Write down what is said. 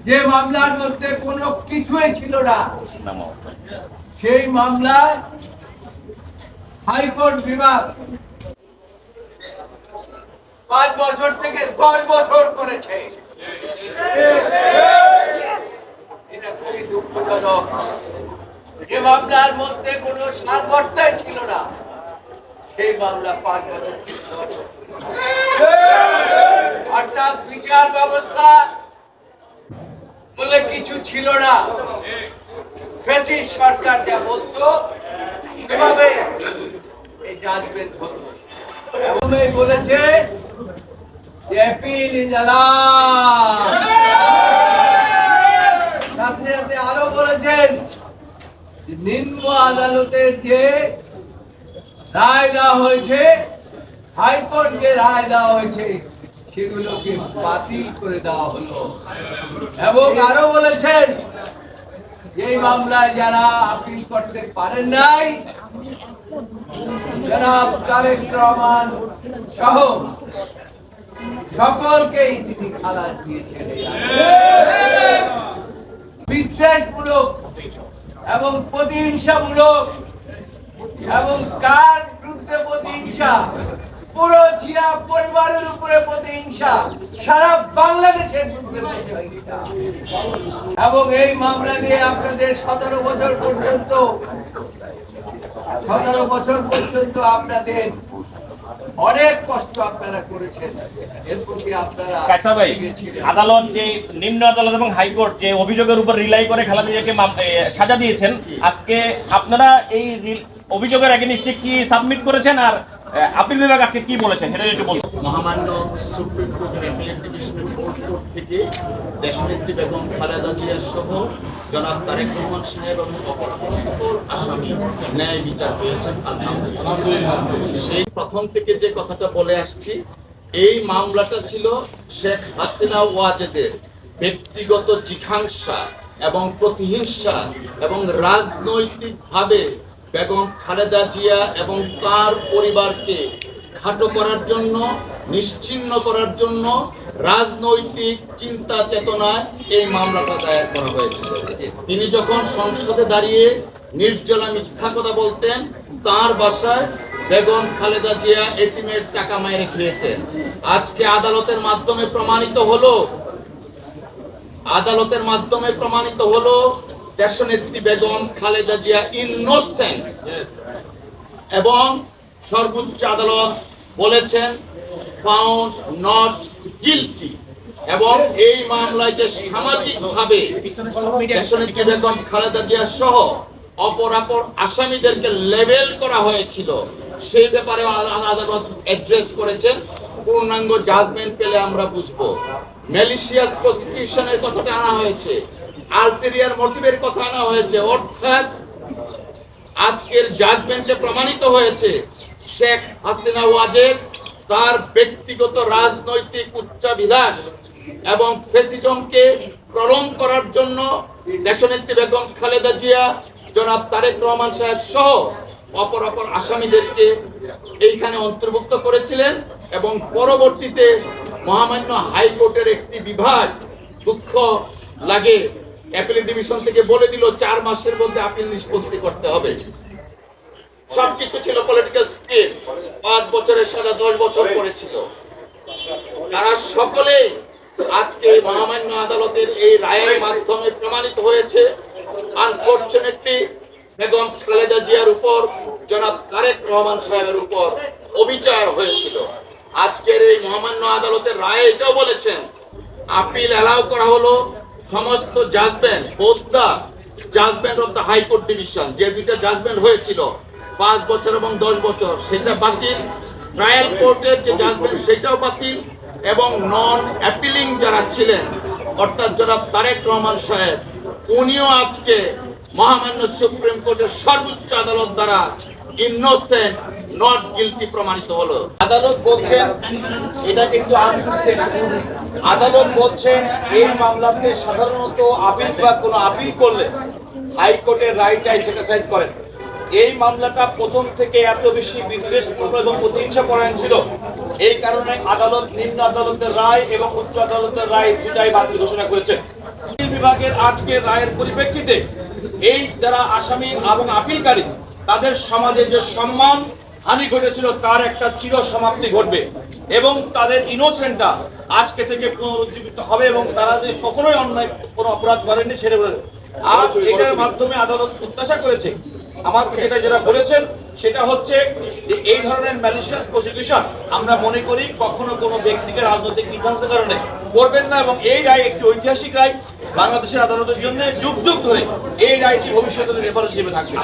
যে মামলার মধ্যে কোনো কিছুই ছিল না, সেই মামলায় হাইকোর্ট বিভাগ 5 বছর থেকে 10 বছর করেছে। এটা খুবই দুঃখজনক। যে মামলার মধ্যে কোনো সারবর্তাই ছিল না, সেই মামলা 5 বছর থেকে 10 বছর। অর্থাৎ বিচার ব্যবস্থা বলে কিছু ছিল না। ফ্যাসিস্ট সরকার যা বলতো সেভাবে এই জাজমেন্ট হতো। এবং এই বলেছে যে অ্যাপিল ইজ অ্যালাউড। সাথে সাথে আরো বলেছেন নিম্ন আদালতের যে রায় দেওয়া হয়েছে, হাইকোর্ট যে রায় দেওয়া হয়েছে, সেগুলোকে বাতিল করে দেওয়া হলো। এবং আরো বলেছেন এই মামলায় যারা আপিল করতে পারেন নাই, জনাব তারেক রহমান সহ সকলকেই তিনি খালাস দিয়েছেন। বিদ্বেষমূলক এবং প্রতিহিংসামূলক এবং কার বিরুদ্ধে প্রতিহিংসা? পুরো জিয়া পরিবারের উপরে প্রতিহিংসা, সারা বাংলাদেশের বিরুদ্ধে প্রতিহিংসা। এবং এই মামলা নিয়ে আপনাদের 17 বছর পর্যন্ত আপনাদের অনেক কষ্ট আপনারা করেছেন। এর প্রতি আপনারা আদালত যে নিম্ন আদালত এবং হাইকোর্ট যে অভিযোগের উপর রিলাই করে খালেদা জিয়াকে সাজা দিয়েছেন, আজকে আপনারা এই অভিযোগের এগেইনস্টে কি সাবমিট করেছেন আর আপিল বিভাগ আজকে কি বলেছেন সেটা একটু বলুন। মহামান্য সুপ্রিম কোর্টের অ্যাপিলেট ডিভিশনের কোর্ট থেকে দেশনেত্রী বেগম খালেদা জিয়া সহ জনাব তারেক রহমান সাহেব এবং অপর সকল আসামি ন্যায় বিচার পেয়েছেন আলহামদুলিল্লাহ। সেই প্রথম থেকে যে কথাটা বলে আসছি, এই মামলাটা ছিল শেখ হাসিনা ওয়াজেদের ব্যক্তিগত জিঘাংসা এবং প্রতিহিংসা এবং রাজনৈতিকভাবে বেগম খালেদা জিয়া এবং তার পরিবারকে খাটো করার জন্য, নিশ্চিহ্ন করার জন্য রাজনৈতিক চিন্তা চেতনায় এই মামলাটা দায়ের করা হয়েছিল। তিনি যখন সংসদে দাঁড়িয়ে নির্জলা মিথ্যা কথা বলতেন, তার বাসায় বেগম খালেদা জিয়া এতিমের টাকা মাইরে খেয়েছেন। আজকে আদালতের মাধ্যমে প্রমাণিত হলো দেশনেত্রী বেগম খালেদা জিয়া ইনোসেন্ট এবং সর্বোচ্চ আদালত বলেছেন ফাউন্ড নট গিলটি। এবং এই মামলায় যে সামাজিকভাবে দেশনেত্রী বেগম খালেদা জিয়া সহ অপর আসামিদেরকে লেবেল করা হয়েছিল, সেই ব্যাপারে আদালত অ্যাড্রেস করেছেন। পূর্ণাঙ্গ জাজমেন্ট পেলে আমরা বুঝবো। ম্যালিশিয়াস প্রসিকিউশনের কথাটা আনা হয়েছে, আলটেরিয়ার মোটিভের কথা আনা হয়েছে। অর্থাৎ আজকের জাজমেন্টে প্রমাণিত হয়েছে শেখ হাসিনা ওয়াজেদ তার ব্যক্তিগত রাজনৈতিক উচ্চাভিলাষ এবং ফ্যাসিজমকে প্রলং করার জন্য দেশনেত্রী বেগম খালেদা জিয়া, জনাব তারেক রহমান সাহেব সহ অপর আসামিদেরকে এইখানে অন্তর্ভুক্ত করেছিলেন। এবং পরবর্তীতে মহামান্য হাইকোর্টের একটি বিভাগ, দুঃখ লাগে, অ্যাপিলেট ডিভিশন থেকে বলে দিল 4 মাসের মধ্যে আপিল নিষ্পত্তি করতে হবে। সবকিছু ছিল পলিটিক্যাল স্কিম। 5 বছরের সাজা 10 বছর করেছিল। তারা সকলে আজকে মহামান্য আদালতের এই রায়ের মাধ্যমে প্রমাণিত হয়েছে আনফরচুনেটলি বেগম খালেদা জিয়ার উপর, জনাব তারেক রহমান সাহেবের উপর অবিচার হয়েছিল। আজকের এই মহামান্য আদালতের রায়ে এটাও বলেছেন আপিল অ্যালাউ করা হলো। সমস্ত judgment, both the judgment of the high court division, যে দুইটা জাজমেন্ট হয়েছিল 5 বছর এবং 10 বছর, সেটা বাতিল। ট্রায়াল কোর্টের যে জাজমেন্ট সেটাও বাতিল। এবং নন অ্যাপিলিং যারা ছিলেন, অর্থাৎ জনাব তারেক রহমান সাহেব, উনিও আজকে মহামান্য সুপ্রিম কোর্টের সর্বোচ্চ আদালত দ্বারা ইনোসেন্ট নট গিলটি প্রমাণিত হলো। আদালত বলছেন এটা কিন্তু আদালত বলছেন এই মামলাতে সাধারণত আপিল বিভাগ কোনো আপিল করলে হাইকোর্টের রায়টাই সেটিসাইড করেন। এই মামলাটা প্রথম থেকে এত বেশি বিদ্বেষপূর্ণ এবং প্রতিহিংসা পরায়ণ ছিল, এই কারণে আদালত নিম্ন আদালতের রায় এবং উচ্চ আদালতের রায় দুটাই বাতিল ঘোষণা করেছেন। আপিল বিভাগের আজকের রায়ের পরিপ্রেক্ষিতে এই যারা আসামি এবং আপিলকারী তাদের সমাজে যে সম্মান হানি ঘটেছিল তার একটা চির সমাপ্তি ঘটবে এবং তাদের ইনোসেন্টটা আজকে থেকে পুনরুজ্জীবিত হবে এবং তারা যে কখনোই অন্যায় কোনো অপরাধ করেননি সেটা বলে আজ এটার মাধ্যমে আদালত প্রত্যাশা করেছে আমার যেটা বলেছেন সেটা হচ্ছে যে এই ধরনের ম্যালিশিয়াস প্রসিকিউশন আমরা মনে করি কখনো কোনো ব্যক্তিকে রাজনৈতিক বিধ্বংসের কারণে করবেন না এবং এই রায় একটি ঐতিহাসিক রায় বাংলাদেশের আদালতের জন্য যুগ যুগ ধরে এই রায়টি ভবিষ্যতের রেফারেন্স হিসেবে থাকবে।